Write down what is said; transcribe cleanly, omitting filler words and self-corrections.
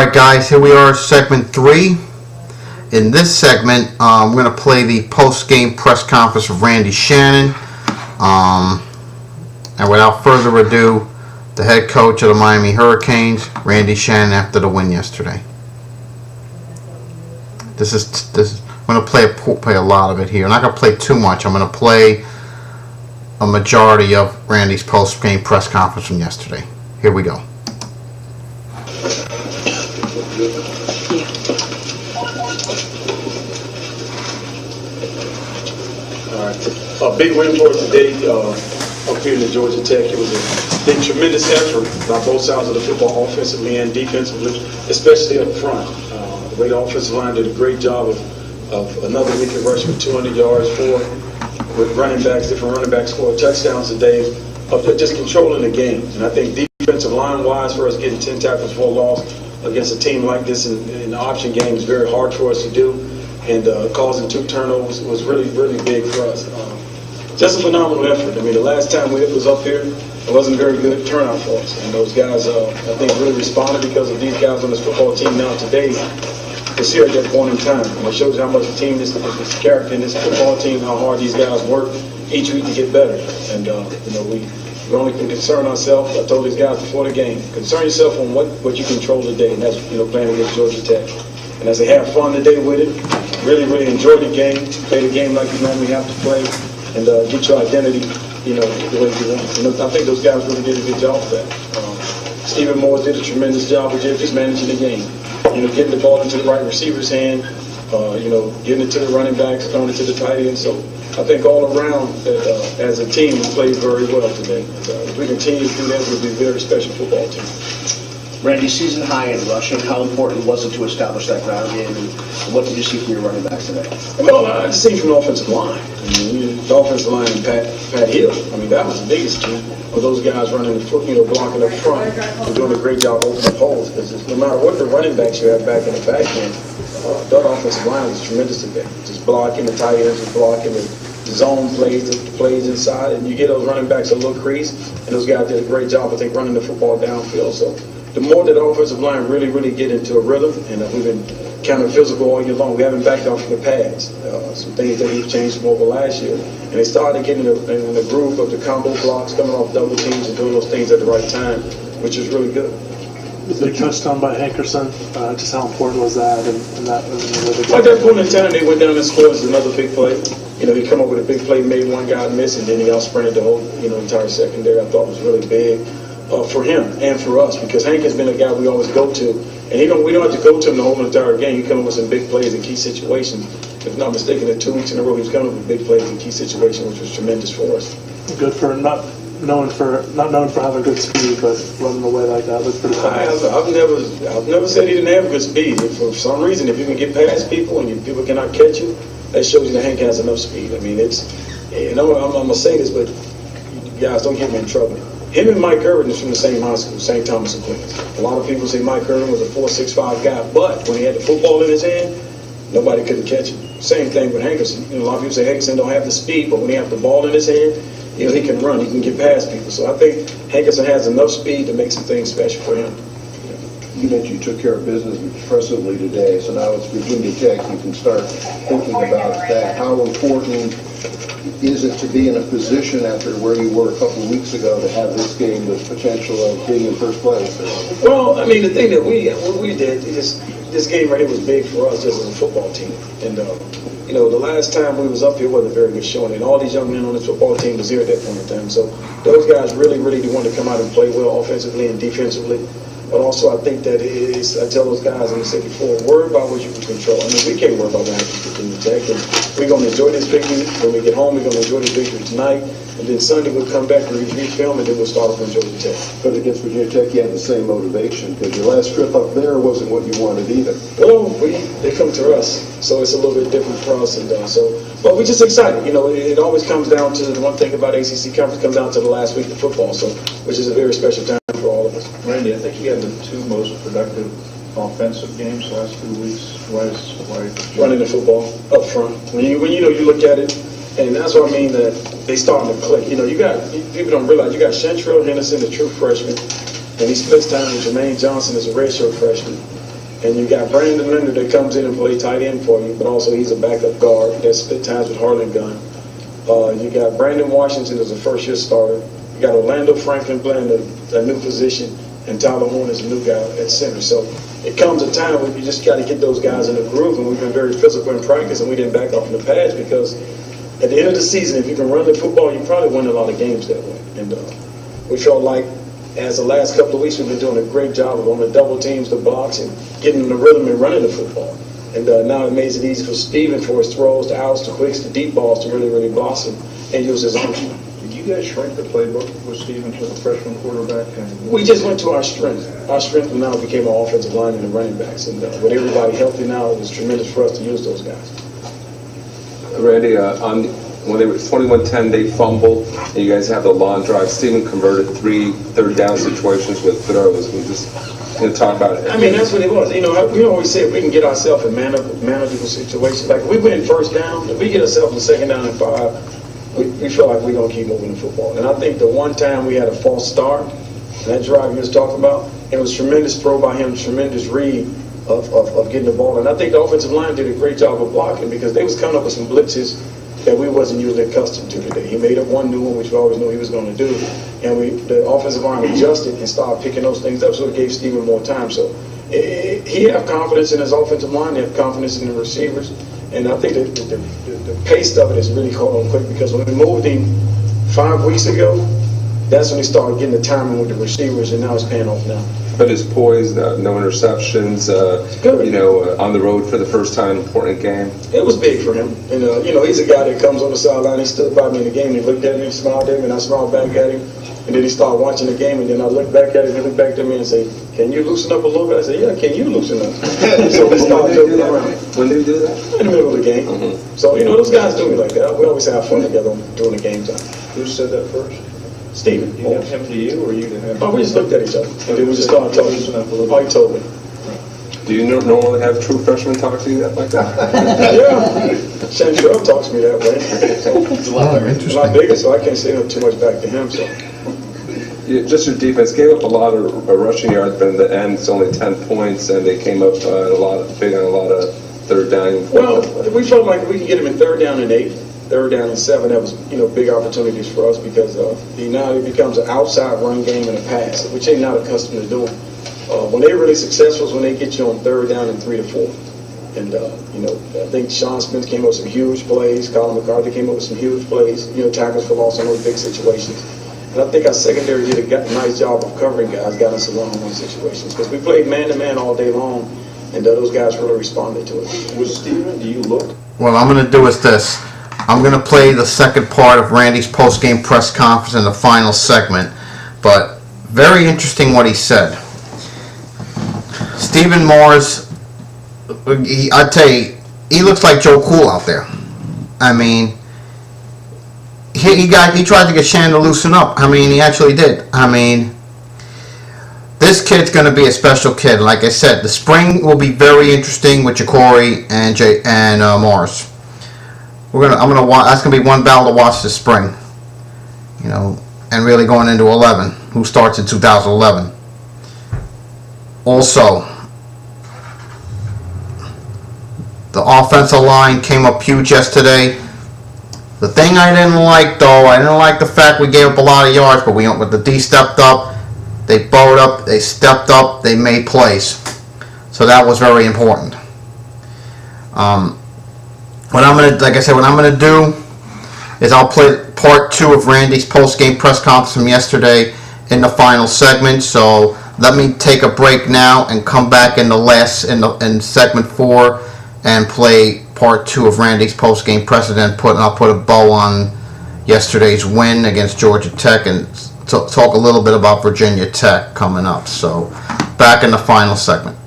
Alright guys, here we are, segment 3. In this segment, we're going to play the post-game press conference of Randy Shannon. And without further ado, the head coach of the Miami Hurricanes, Randy Shannon, after the win yesterday. I'm going to play a lot of it here. I'm not going to play too much. I'm going to play a majority of Randy's post-game press conference from yesterday. Here we go. A big win for us today up here in Georgia Tech. It was a tremendous effort by both sides of the football, offensively and defensively, especially up front. The way the offensive line did a great job of another week of rushing with 200 yards, with running backs, different running backs scored touchdowns today, of just controlling the game. And I think defensive line-wise, for us getting 10 tackles for a loss against a team like this in the option game is very hard for us to do. And causing 2 turnovers was really, really big for us. Just a phenomenal effort. I mean, the last time we was up here, it wasn't a very good turnout for us. And those guys, I think, really responded because of these guys on this football team now today was here at that point in time. And it shows how much the team, this character in this football team, how hard these guys work each week to get better. And, we only can concern ourselves. I told these guys before the game, concern yourself on what you control today, and that's, playing against Georgia Tech. And as they have fun today with it, really, really enjoy the game, play the game like you normally have to play, and get your identity, the way you want. I think those guys really did a good job of that. Stephen Moore did a tremendous job of just managing the game. Getting the ball into the right receiver's hand, getting it to the running backs, throwing it to the tight end. So I think all around, as a team, we played very well today. And, if we continue to do that, we'll be a very special football team. Randy, season high in rushing, how important was it to establish that ground game, and what did you see from your running backs today? Well, I just see from the offensive line. The offensive line and Pat Hill, that was the biggest key of those guys running the foot, blocking up front and doing a great job opening up holes. Because no matter what the running backs you have back in the back end, that offensive line was tremendous today. Just blocking the tight ends, just blocking the zone plays, the plays inside, and you get those running backs a little crease, and those guys did a great job, I think, running the football downfield. So the more that the offensive line really get into a rhythm, and we've been kind of physical all year long, we haven't backed off from the pads. Some things that we've changed from over last year. And they started getting in the groove of the combo blocks, coming off double teams and doing those things at the right time, which is really good. The big touchdown by Hankerson, just how important was that? And that was at that point in time, they went down and scored another big play. He come up with a big play, made one guy miss, and then he out-sprinted the whole entire secondary. I thought was really big. For him and for us, because Hank has been a guy we always go to, and we don't have to go to him the whole entire game. He comes up with some big plays in key situations. If I'm not mistaken, in 2 weeks in a row, he's coming up with big plays in key situations, which was tremendous for us. Good for not known for having good speed, but running away like that was pretty fast. I've never said he didn't have good speed. For some reason, if you can get past people and people cannot catch you, that shows you that Hank has enough speed. I'm gonna say this, but guys, don't get me in trouble. Him and Mike Irvin is from the same high school, St. Thomas of Queens. A lot of people say Mike Irvin was a 4.65 guy, but when he had the football in his hand, nobody couldn't catch him. Same thing with Hankerson. A lot of people say Hankerson don't have the speed, but when he has the ball in his hand, he can run, he can get past people. So I think Hankerson has enough speed to make some things special for him. You mentioned you took care of business impressively today, so now it's Virginia Tech. You can start thinking about that. How important is it to be in a position after where you were a couple of weeks ago to have this game with potential of being in first place? Well, the thing that we did is this game right here was big for us just as a football team. And, the last time we was up here wasn't a very good showing, and all these young men on this football team was here at that point in time. So those guys really do want to come out and play well offensively and defensively. But also, I think that I tell those guys, and I said before, worry about what you can control. We can't worry about what happens to Virginia Tech. And we're going to enjoy this victory. When we get home, we're going to enjoy this victory tonight. And then Sunday, we'll come back and review film, and then we'll start off on Georgia Tech. But against Virginia Tech, you had the same motivation, because your last trip up there wasn't what you wanted either. Well, they come to us, so it's a little bit different for us. And but we're just excited. It always comes down to the one thing about ACC conference comes down to the last week of football, which is a very special time for all of us. Randy, I think you had the 2 most productive offensive games last 2 weeks. Why running the football up front? When you look at it, and that's what I mean that they starting to click. People don't realize you got Shantrell Henderson, the true freshman, and he splits time with Jermaine Johnson as a redshirt freshman. And you got Brandon Leonard that comes in and plays tight end for you, but also he's a backup guard that split times with Harlan Gunn. You got Brandon Washington as a first-year starter. You got Orlando Franklin playing a new position, and Tyler Horn is a new guy at center. So it comes a time where you just got to get those guys in the groove, and we've been very physical in practice, and we didn't back off in the pads because at the end of the season, if you can run the football, you probably win a lot of games that way. And we felt like as the last couple of weeks, we've been doing a great job of on the double teams, the blocks, and getting in the rhythm and running the football. And now it makes it easy for Steven for his throws, the outs, the quicks, the deep balls to really blossom and use his arm strength. Did you guys shrink the playbook with Stevens as a freshman quarterback? We just went to our strength. Our strength now became our offensive line and the running backs. And with everybody healthy now, it was tremendous for us to use those guys. Randy, when they were 21-10, they fumbled, and you guys have the long drive. Steven converted 3 third-down situations with throws. We just talk about it. I mean, that's what it was. You know, we always say if we can get ourselves in manageable situations, like if we win first down, if we get ourselves in second down and 5, we feel like we're going to keep moving the football. And I think the one time we had a false start, and that drive you was talking about, it was tremendous throw by him, tremendous read of getting the ball. And I think the offensive line did a great job of blocking because they was coming up with some blitzes that we wasn't usually accustomed to today. He made up one new one, which we always knew he was going to do. And the offensive line adjusted and started picking those things up, so it gave Steven more time. So he have confidence in his offensive line, they have confidence in the receivers. And I think the pace of it is really caught on quick because when we moved him 5 weeks ago, that's when he started getting the timing with the receivers, and now it's paying off now. But his poise, no interceptions, on the road for the first time, important game. It was big for him. And, he's a guy that comes on the sideline. He stood by me in the game. He looked at me, smiled at me, and I smiled back at him. And then he started watching the game, and then I looked back at him, and he looked back at me and said, "Can you loosen up a little bit?" I said, "Yeah, can you loosen up?" So we started joking around. When did he do that? In the middle of the game. Mm-hmm. So, those guys do me like that. We always have fun together during the game time. Who said that first? Steven. Him to you or you to him? Oh, we just looked at each other, and then we just started talking. Oh, he told me. Do you normally have true freshmen talk to you like that? Yeah. Shane Shrub talks to me that way. So, It's a lot bigger, so I can't say too much back to him. So. Just your defense gave up a lot of rushing yards, but in the end, it's only 10 points, and they came up big on a lot of third down. Well, we felt like we could get them in third down and 8, third down and 7. That was, big opportunities for us because now it becomes an outside run game and a pass, which they're not accustomed to doing. When they're really successful is when they get you on third down and 3 to 4. And, I think Sean Spence came up with some huge plays. Colin McCarthy came up with some huge plays, tackles for loss in those big situations. And I think our secondary did a nice job of covering guys, got us in one-on-one situations. Because we played man-to-man all day long, and those guys really responded to it. Was Steven, do you look? What I'm going to do is this. I'm going to play the second part of Randy's post-game press conference in the final segment. But very interesting what he said. Stephen Morris, I tell you, he looks like Joe Cool out there. I mean, he tried to get Shannon to loosen up. I mean, he actually did. I mean, this kid's going to be a special kid. Like I said, the spring will be very interesting with Ja'Cory and Morris. That's going to be one battle to watch this spring. And really going into 11, who starts in 2011. Also, the offensive line came up huge yesterday. The thing I didn't like, though, I didn't like the fact we gave up a lot of yards, but with the D stepped up, they bowed up, they stepped up, they made plays. So that was very important. What I'm gonna do is I'll play part 2 of Randy's post-game press conference from yesterday in the final segment. So let me take a break now and come back in segment 4 and play part 2 of Randy's post-game press, and I'll put a bow on yesterday's win against Georgia Tech and talk a little bit about Virginia Tech coming up. So back in the final segment.